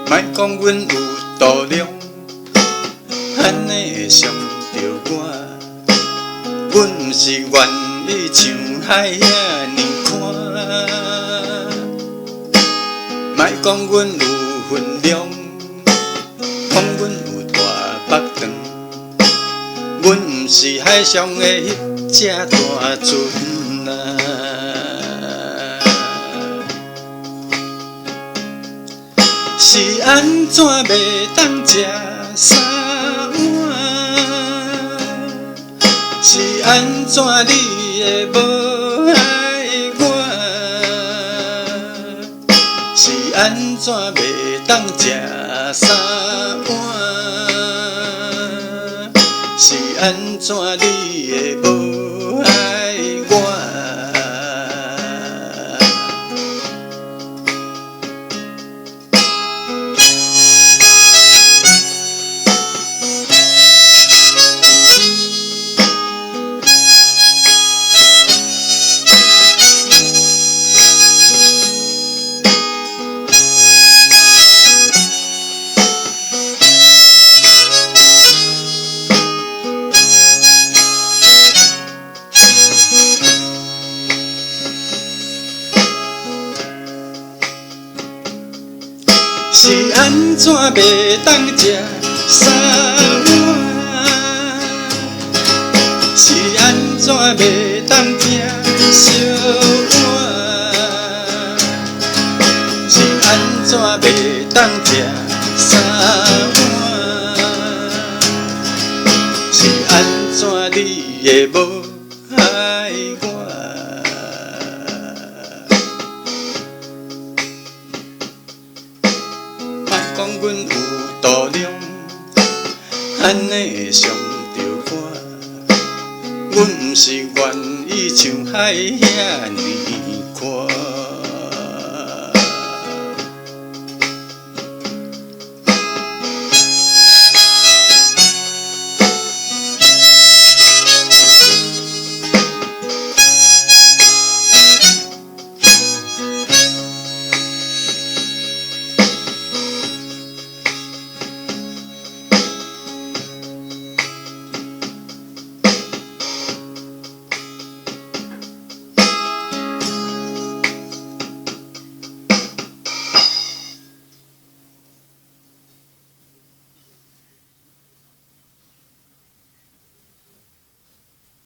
莫讲阮有度量，安尼会伤着我。阮毋是愿意像海遐尼宽，莫讲阮有分量，讲阮有大腹肠。阮毋是海上的迄只大船啊。是安怎袂当食三碗？是安怎你会无爱我？是安怎袂当食三碗？是安怎你会无爱我？是安怎袂当食三碗？是安怎袂当食小碗？是安怎袂当食三碗？是安怎你会无爱我？讲阮有度量，安尼会伤着我。阮毋是愿意像海遐尼